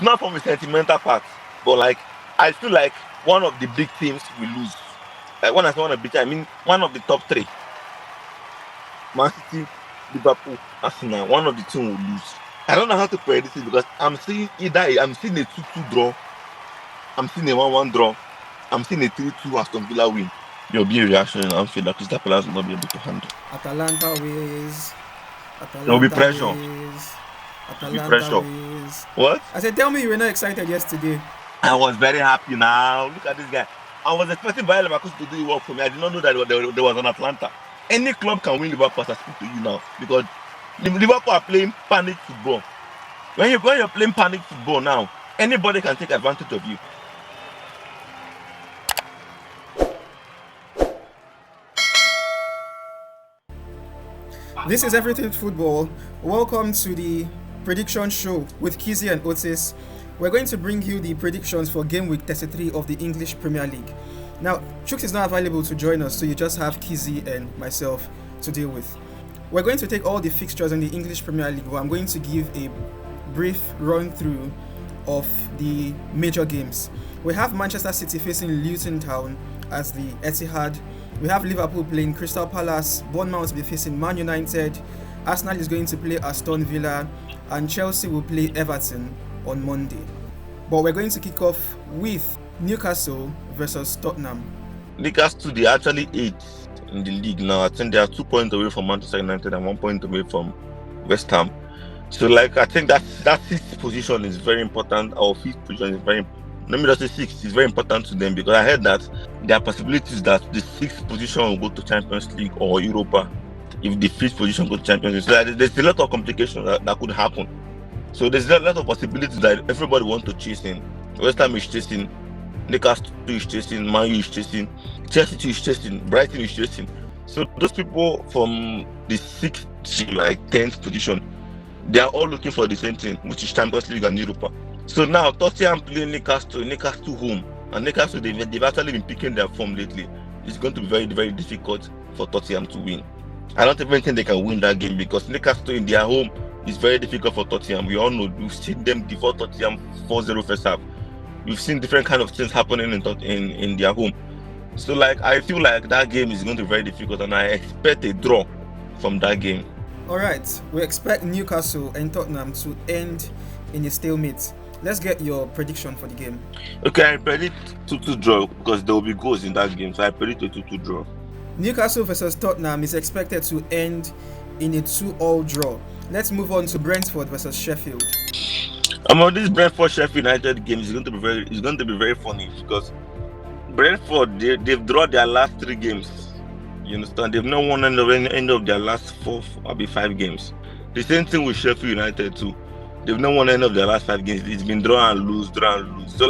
not from a sentimental part, but like I feel like one of the big teams will lose. Like when I say one of the big teams, I mean one of the top three. Man City, Liverpool, Arsenal, one of the two will lose. I don't know how to predict it because I'm seeing a 2-2 draw, I'm seeing a 1-1 draw, I'm seeing a 3-2 Aston Villa win. There'll be a reaction in Anfield that Crystal Palace will not be able to handle. Atalanta wins. There will be pressure. Atalanta wins. What? I said, tell me you were not excited yesterday. I was very happy now. Look at this guy. I was expecting Bayer Leverkusen to do work for me. I did not know that there was an Atlanta. Any club can win Liverpool as I speak to you now because Liverpool are playing panic football. When you're playing panic football now, anybody can take advantage of you. This is Everything Football. Welcome to the prediction show with Kizzy and Otis. We're going to bring you the predictions for game week 33 of the English Premier League. Now, Chuks is not available to join us, so you just have Kizzy and myself to deal with. We're going to take all the fixtures in the English Premier League, but I'm going to give a brief run through of the major games. We have Manchester City facing Luton Town as the Etihad. We have Liverpool playing Crystal Palace, Bournemouth will be facing Man United, Arsenal is going to play Aston Villa, and Chelsea will play Everton on Monday. But we're going to kick off with Newcastle versus Tottenham. Newcastle, they actually 8th in the league now. I think they are 2 points away from Manchester United and 1 point away from West Ham. So, I think that 6th position is very important. Our 5th position is very important. Let me just say 6 is very important to them because I heard that there are possibilities that the 6th position will go to Champions League or Europa if the 5th position goes to Champions League. So there's a lot of complications that could happen. So there's a lot of possibilities that everybody wants to chase in. West Ham is chasing, Newcastle is chasing, Man U is chasing, Chelsea is chasing, Brighton is chasing. So those people from the 6th to 10th position, they are all looking for the same thing, which is Champions League and Europa. So now Tottenham playing Newcastle home, and Newcastle they've actually been picking their form lately. It's going to be very, very difficult for Tottenham to win. I don't even think they can win that game because Newcastle in their home is very difficult for Tottenham. We all know we've seen them default Tottenham 4-0 first half. We've seen different kind of things happening in their home. So I feel like that game is going to be very difficult, and I expect a draw from that game. All right, we expect Newcastle and Tottenham to end in a stalemate. Let's get your prediction for the game. Okay, I predict 2-2 draw because there will be goals in that game. So I predict a 2-2 draw. Newcastle versus Tottenham is expected to end in a 2-2 draw. Let's move on to Brentford versus Sheffield. This Brentford Sheffield United game is going to be very funny because Brentford they've drawn their last 3 games. You understand? They've not won any of their last 4 or 5 games. The same thing with Sheffield United too. They've not won any of their last 5 games. It's been draw and lose. So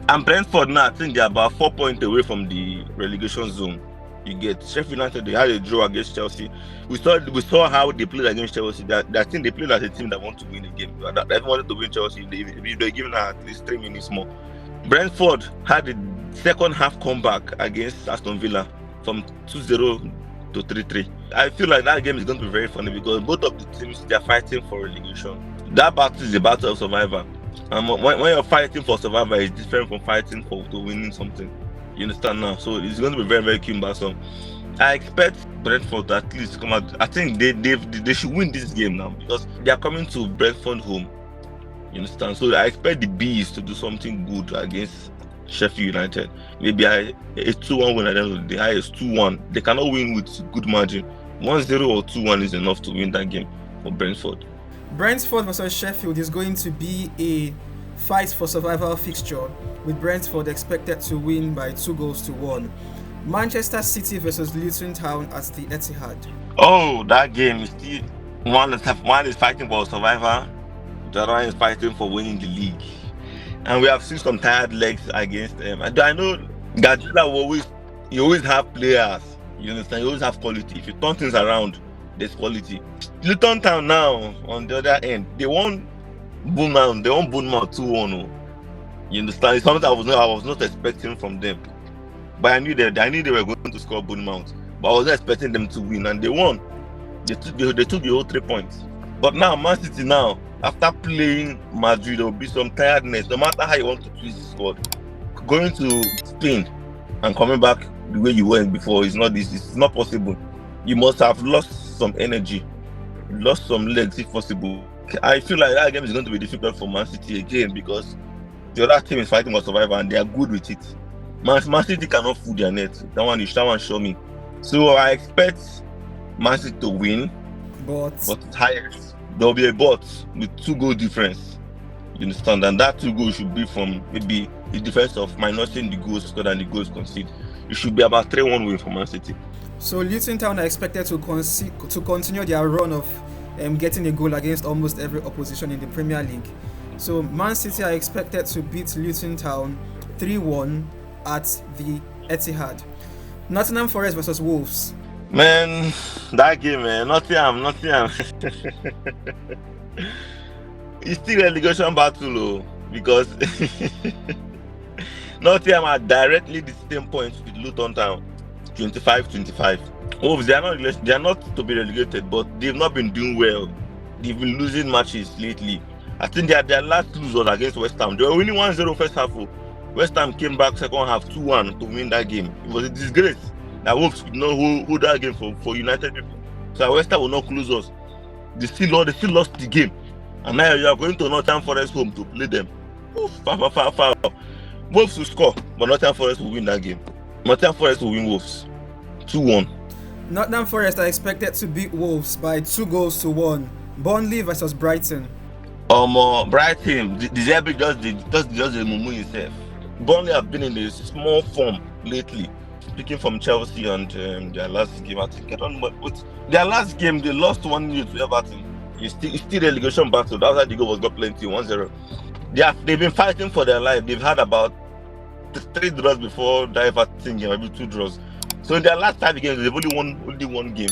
and Brentford now, I think they're about 4 points away from the relegation zone. You get Sheffield United, they had a draw against Chelsea. We saw how they played against Chelsea. I think they played as a team that want to win the game. They wanted to win Chelsea. They're giving her at least 3 minutes more. Brentford had the second half comeback against Aston Villa from 2-0 to 3-3. I feel like that game is going to be very funny because both of the teams, they're fighting for relegation. That battle is a battle of survivor. And when you're fighting for survivor, it's different from fighting to winning something. You understand now? So it's going to be very, very cumbersome. I expect Brentford to at least come out. I think they should win this game now because they are coming to Brentford home. You understand? So I expect the Bees to do something good against Sheffield United. Maybe a 2-1 win at the end of the day. Highest 2-1. They cannot win with good margin. 1-0 or 2-1 is enough to win that game for Brentford. Brentford versus Sheffield is going to be a fight for survival fixture, with Brentford expected to win by 2-1. Manchester City versus Luton Town at the Etihad. Oh, that game is still one is fighting for survival, the other one is fighting for winning the league. And we have seen some tired legs against them. I know Guardiola will always have players. You understand? You always have quality. If you turn things around, there's quality. Luton Town now, on the other end, they won Bournemouth 2-1. You understand? It's something I was not expecting from them. But I knew they were going to score Bournemouth. But I wasn't expecting them to win, and they won. They took the whole 3 points. But now, Man City now, after playing Madrid, there will be some tiredness. No matter how you want to twist the squad, going to Spain and coming back the way you went before is not this. It's not possible. You must have lost some energy, lost some legs if possible. I feel like that game is going to be difficult for Man City again because the other team is fighting for survival and they are good with it. Man City cannot fool their net. That one show me. So I expect Man City to win, but it's highest. There will be a but with 2-goal difference. You understand? And that 2 goals should be from maybe the difference of minusing the goals scored and the goals conceded. It should be about 3-1 win for Man City. So Luton Town are expected to continue their run of getting a goal against almost every opposition in the Premier League. So Man City are expected to beat Luton Town 3-1 at the Etihad. Nottingham Forest versus Wolves. Man, that game, man. Nottingham. It's still a relegation battle, because Nottingham are directly the same points with Luton Town, 25-25. Wolves, they are not to be relegated, but they've not been doing well. They've been losing matches lately. I think their last lose was against West Ham. They were winning 1-0 first half. West Ham came back second half 2-1 to win that game. It was a disgrace that Wolves could not hold that game for United people. So West Ham will not close us. They still lost the game. And now you are going to Nottingham Forest home to play them. Far. Wolves will score, but Nottingham Forest will win that game. Nottingham Forest will win Wolves 2-1. Nottingham Forest are expected to beat Wolves by 2-1. Burnley versus Brighton. Brighton, the Zerbi just the mumu himself. Burnley have been in a small form lately. Speaking from Chelsea and their last game, I think I don't know, but their last game they lost 1-0 to Everton. It's still a relegation battle. That's why the goal was got plenty 1-0. They've been fighting for their life. They've had about 3 draws before the Everton game, maybe 2 draws. So in their last 5 games, they've only won one game.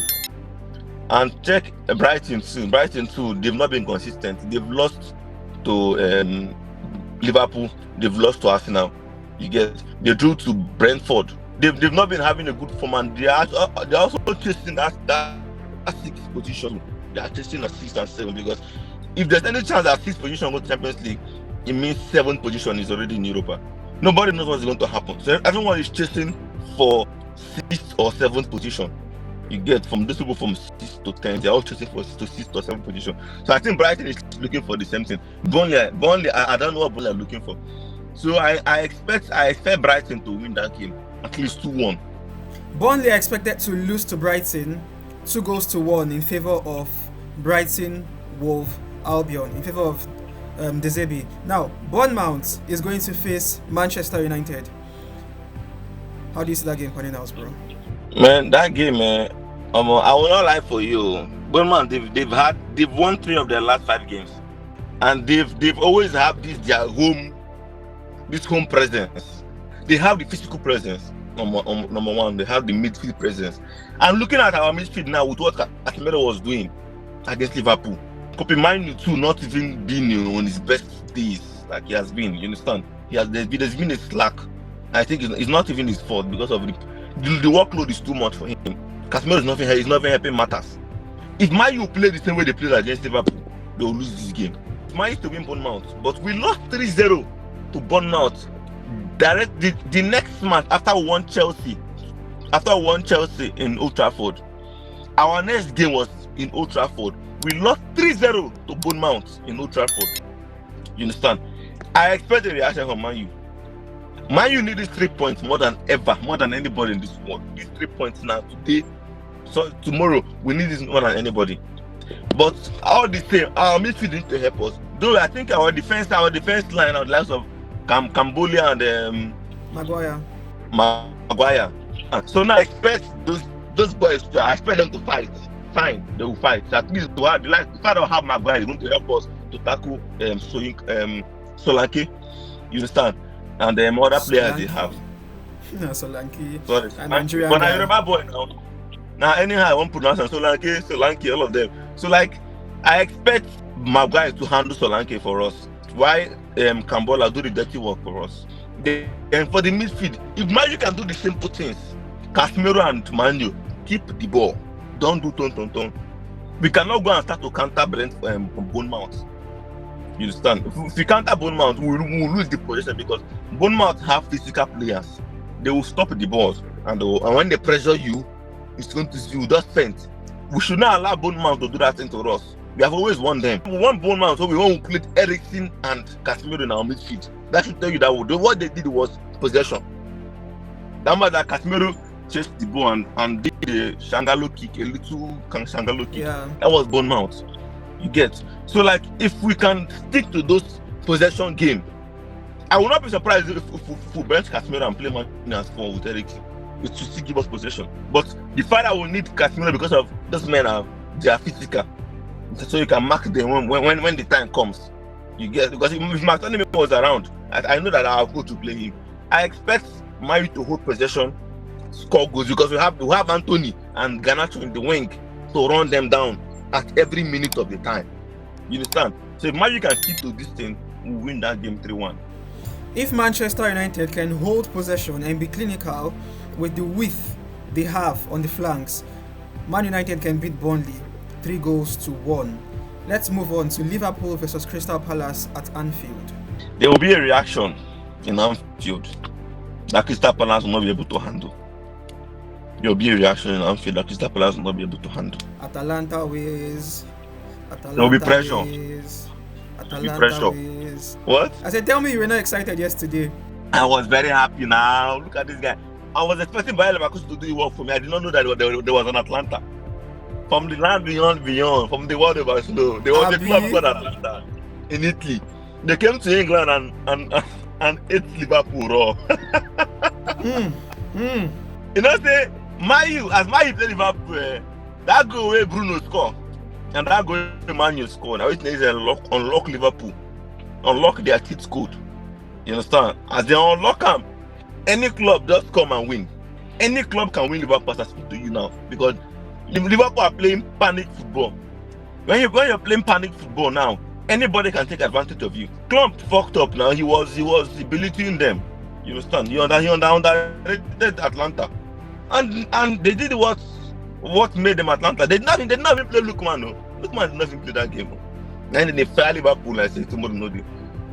And check Brighton too. They've not been consistent. They've lost to Liverpool. They've lost to Arsenal. They drew to Brentford. They've not been having a good form, and they're also chasing that 6th position. They are chasing a 6th and 7, because if there's any chance that 6th position goes to Champions League, it means 7th position is already in Europa. Nobody knows what's going to happen. So everyone is chasing for 6th or 7th position. You get from those people from 6th to 10th, they're all chasing for 6th or 7th position. So I think Brighton is looking for the same thing. Burnley, I don't know what Burnley are looking for. So I expect Brighton to win that game, at least 2-1. Burnley are expected to lose to Brighton 2-1 in favor of Brighton Wolf Albion, in favor of De Zerbi. Now, Bournemouth is going to face Manchester United. How do you see that game panning out, bro? Man, that game, I will not lie for you. Bournemouth, they've won 3 of their last 5 games, and they've always had their home presence. They have the physical presence. Number one, they have the midfield presence. And looking at our midfield now with what Casemiro was doing against Liverpool, Kopi Manu too not even being on his best days like he has been. You understand? There's been a slack. I think it's not even his fault because of the workload is too much for him. Casemiro is not even helping matters. If Manu play the same way they played against Liverpool, they will lose this game. Manu to win Bournemouth, but we lost 3-0 to Bournemouth. The next match after one Chelsea in Old Trafford, our next game was in Old Trafford. We lost 3-0 to Bournemouth in Old Trafford. You understand? I expect a reaction from Man U. Man U need these 3 points more than ever, more than anybody in this world. These 3 points now, today, so tomorrow, we need this more than anybody. But all the same, our midfield need to help us. Though I think our defense line, our likes of Cambodia and Maguire. So now I expect those boys I expect them to fight. Fine, they will fight. So at least the fact of have Maguire is going to help us to tackle Solanke. You understand? And other players they have. Solanke. Sorry. Nigerian. But I remember boy now. Now anyhow I won't pronounce Solanke, all of them. So like I expect Maguire to handle Solanke for us. Why Cambola do the dirty work for us? Then for the midfield, if Manu can do the simple things, Casemiro and Manu keep the ball. Don't do ton. We cannot go and start to counter Bournemouth. You understand? If we counter Bournemouth, we will lose the possession because Bournemouth have physical players. They will stop the balls, and when they pressure you, it's going to you just faint. We should not allow Bournemouth to do that thing to us. We have always won them. We won Bournemouth, so we won't play Eriksen and Casemiro in our midfield. That should tell you that what they did was possession. That means that Casemiro chased the ball and did a Shangalo kick, a little Shangalo kick. Yeah. That was Bournemouth. You get? So, like, if we can stick to those possession game, I will not be surprised if we bench Casemiro and play Martinez for with Eriksen. It will still give us possession. But the fact that we need Casemiro because of those men they are physical. So you can mark them when the time comes. You get? Because if Martinez was around, I know that our coach will play him. I expect Mayu to hold possession, score goals because we have Anthony and Garnacho in the wing to run them down at every minute of the time. You understand? So if Mayu can keep to this thing, we'll win that game 3-1. If Manchester United can hold possession and be clinical with the width they have on the flanks, Man United can beat Burnley 3-1. Let's move on to Liverpool versus Crystal Palace at Anfield. There will be a reaction in Anfield that Crystal Palace will not be able to handle. There will be a reaction in Anfield that Crystal Palace will not be able to handle. Atalanta ways. There will be pressure. Atalanta ways. What? I said, tell me you were not excited yesterday. I was very happy now. Look at this guy. I was expecting Bayer Leverkusen to do the work for me. I did not know that there was an Atlanta. From the land beyond, from the world over snow. There was a club called Atlanta in Italy. They came to England and ate Liverpool raw. You know, say, as Mayu played Liverpool, that goal where Bruno scored, and that goal where Manu scored, now it needs unlock Liverpool, unlock their cheat code. You understand? As they unlock them, any club just come and win. Any club can win Liverpool as I speak to you now, because Liverpool are playing panic football. When you're playing panic football now, anybody can take advantage of you. Klopp fucked up now. He was belittling them. You understand? He underrated Atlanta, and they did what made them Atlanta. They did not even play Lookman. No, Lookman did not even play that game. And they fell Liverpool. I say tomorrow no day.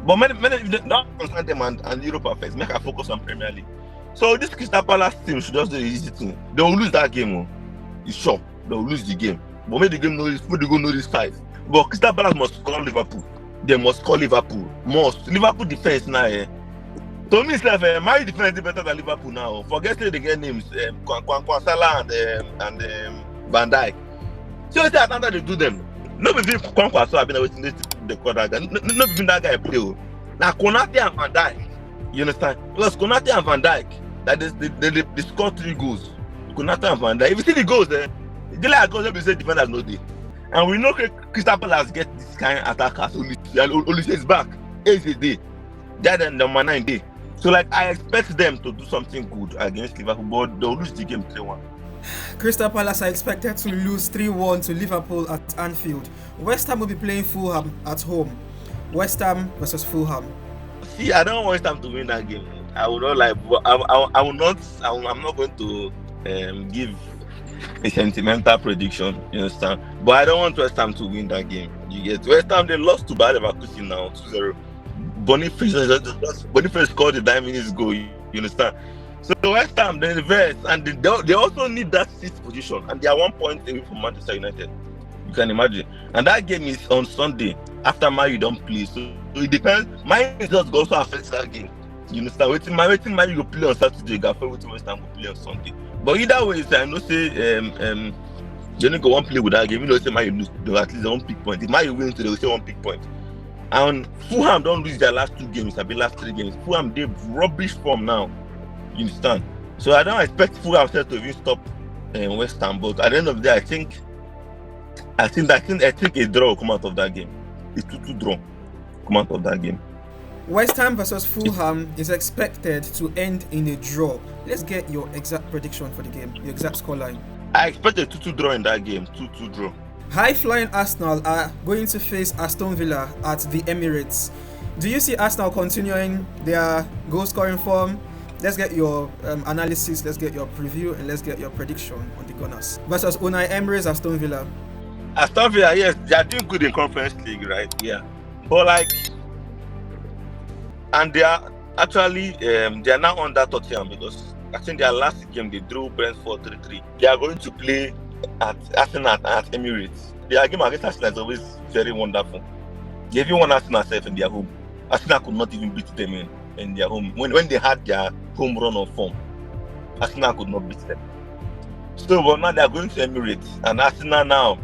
But many don't understand them and Europe affects. Make a focus on Premier League. So this Crystal Palace team should just do the easy thing. They will lose that game. It's sure they will lose the game. But make the game know this 5. But Crystal Palace must score Liverpool. They must score Liverpool. Liverpool defense now. To me, my defense is better than Liverpool now. Forget they get names, Salah and Van Dijk. So it's Atlanta they do them. No be Kwankwaso have been waiting the quarter guy. No be that guy play. Now Konate and Van Dijk. You understand? Because Konate and Van Dijk, that they score 3 goals. Konate and Van Dijk. If you see the goals there, they like goals they say defenders no day. And we know Crystal Palace get this kind of attackers. Only says back 8 day. That and number 9 day. So like I expect them to do something good against Liverpool, but they'll lose the game 3-1. Crystal Palace are expected to lose 3-1 to Liverpool at Anfield. West Ham will be playing Fulham at home. West Ham versus Fulham. See, I don't want West Ham to win that game. I will not like. I'm not going to give a sentimental prediction. You understand? But I don't want West Ham to win that game. You get? West Ham, they lost to Bayer Leverkusen now 2-0. Boniface scored the 9 minutes goal. You understand? So West Ham they reverse and they also need that 6th position and they are 1 point away from Manchester United. You can imagine. And that game is on Sunday after Mayu don't play. So it depends. Mayu just also affects that game. You understand? Waiting Mayu go play on Saturday, Gaffer waiting West Ham go play on Sunday. But either way, I know say they don't go one play with that game. You know say Mayu lose, they at least 1 pick point. If Mayu wins, they will say 1 pick point. And Fulham don't lose their last 2 games, I mean last 3 games. Fulham they rubbish form now. You understand? So I don't expect Fulham to even stop West Ham, but at the end of the day, I think a draw will come out of that game. It's 2-2 draw come out of that game. West Ham versus Fulham is expected to end in a draw. Let's get your exact prediction for the game, your exact scoreline. I expect a 2-2 draw in that game. 2-2 draw. High-flying Arsenal are going to face Aston Villa at the Emirates. Do you see Arsenal continuing their goal-scoring form? Let's get your analysis, let's get your preview, and let's get your prediction on the Gunners versus Unai Emery's Aston Villa. Aston Villa, yes, they are doing good in Conference League, right? Yeah, but like, and they are actually they are now under Tottenham because I think their last game they drew Brentford 3-3. They are going to play at Arsenal at Emirates. Their game against Arsenal is always very wonderful. They even won Arsenal safe in their home. Arsenal could not even beat them in their home. When they had their home run of form, Arsenal could not beat them. So but now they are going to Emirates, and Arsenal now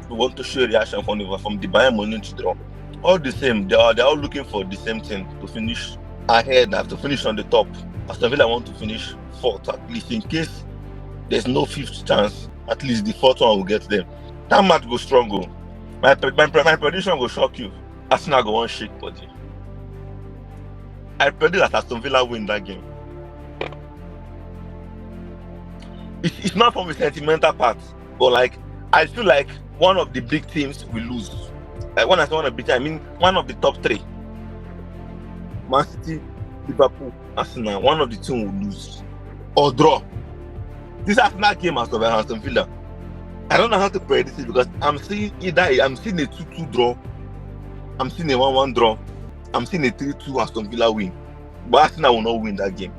want to show reaction from the Bayern Munich draw. All the same, they are all looking for the same thing, to finish ahead, to finish on the top. Aston Villa want to finish fourth, at least in case there's no fifth chance. At least the fourth one will get them. That match go strong. Go. My prediction will shock you. Arsenal go one shake body. I predict that Aston Villa win that game. It's not from the sentimental part, but like I feel like one of the big teams will lose. Like when I say one of the big teams, I mean one of the top three. Man City, Liverpool, Arsenal. One of the two will lose or draw. This Arsenal game as of Aston Villa. I don't know how to predict it because I'm seeing a 2-2 draw. I'm seeing a 1-1 draw. I'm seeing a 3-2 Aston Villa win. But Arsenal will not win that game.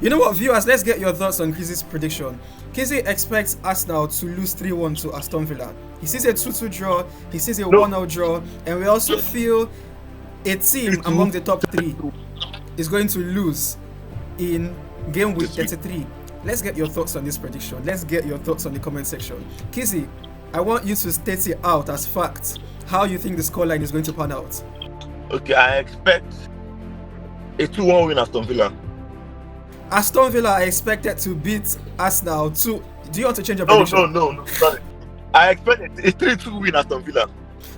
You know what, viewers, let's get your thoughts on Kizzy's prediction. Kizzy expects Arsenal to lose 3-1 to Aston Villa. He sees a 2-2 draw, he sees a 1-0 draw, and we also feel a team among the top three is going to lose in game week 33. Let's get your thoughts on this prediction. Let's get your thoughts on the comment section. Kizzy, I want you to state it out as fact how you think the scoreline is going to pan out. Okay, I expect a 2-1 win Aston Villa. Aston Villa are expected to beat Arsenal 2. Do you want to change your prediction? No, sorry. I expect a 3-2 win Aston Villa.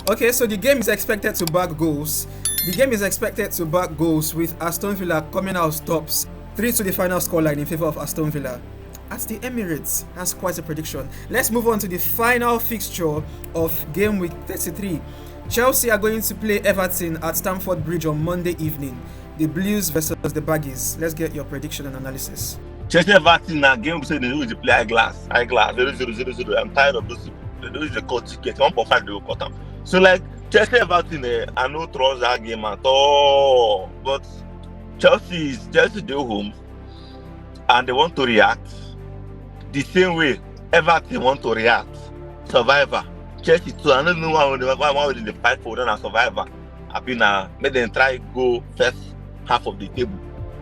Okay, so the game is expected to back goals. The game is expected to back goals with Aston Villa coming out tops. 3 to the final scoreline in favor of Aston Villa at the Emirates. That's quite a prediction. Let's move on to the final fixture of game week 33. Chelsea are going to play Everton at Stamford Bridge on Monday evening. The Blues versus the Baggies. Let's get your prediction and analysis. Chelsea Everton now game we say they will play eyeglass 0-0. I'm tired of those people. They do the cut ticket 1.5 they will cut them. So like Chelsea Everton, I no trust that game at all. But Chelsea do home and they want to react the same way Everton want to react. Survivor. Chelsea too. I don't know why they fight for them as survivor. I've been made them try go first half of the table.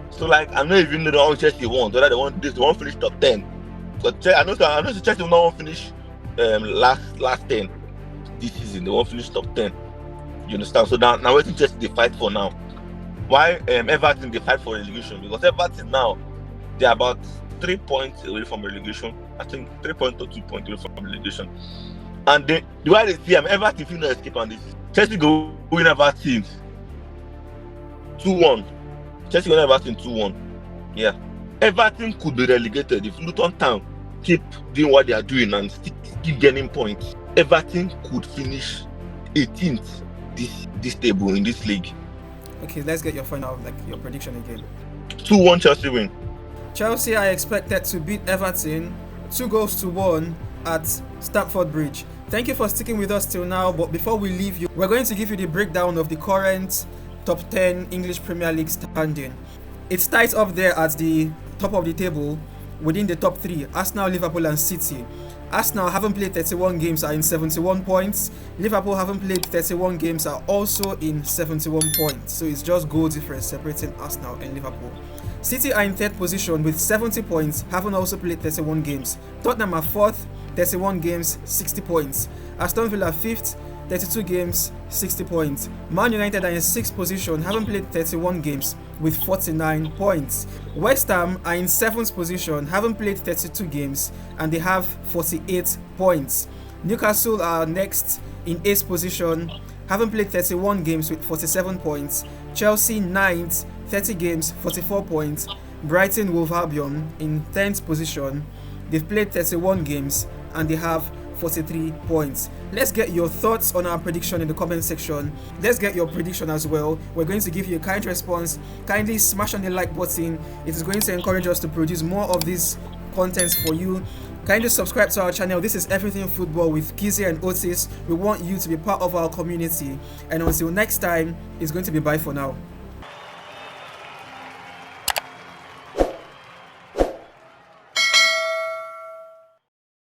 So like I know even the one Chelsea won, whether they want this, they won't finish top 10. But I know Chelsea will not finish last 10 this season. They won't finish top 10. You understand? So now waiting Chelsea they fight for now. Why Everton they fight for relegation? Because Everton now they're about 3 points away from relegation. I think 3 points or 2 points away from relegation. And the way they see Everton will not escape on this. Chelsea go win Everton 2-1. Chelsea win Everton 2-1. Yeah. Everton could be relegated if Luton Town keep doing what they are doing and keep getting points. Everton could finish 18th this table in this league. Okay, let's get your final, your prediction again. 2-1 Chelsea win. Chelsea are expected to beat Everton 2-1 at Stamford Bridge. Thank you for sticking with us till now, but before we leave you, we're going to give you the breakdown of the current top 10 English Premier League standing. It's tight up there at the top of the table within the top 3, Arsenal, Liverpool and City. Arsenal haven't played 31 games, are in 71 points. Liverpool haven't played 31 games, are also in 71 points. So it's just goal difference separating Arsenal and Liverpool. City are in 3rd position with 70 points, haven't also played 31 games. Tottenham are 4th, 31 games, 60 points. Aston Villa 5th, 32 games, 60 points. Man United are in 6th position, haven't played 31 games with 49 points. West Ham are in 7th position, haven't played 32 games and they have 48 points. Newcastle are next in 8th position, haven't played 31 games with 47 points. Chelsea 9th, 30 games, 44 points. Brighton Wolverhampton in 10th position, they've played 31 games and they have 43 points. Let's get your thoughts on our prediction in the comment section. Let's get your prediction as well. We're going to give you a kind response. Kindly smash on the like button. It is going to encourage us to produce more of these contents for you. Kindly subscribe to our channel. This is Everything Football with Kizzy and Otis. We want you to be part of our community. And until next time, it's going to be bye for now.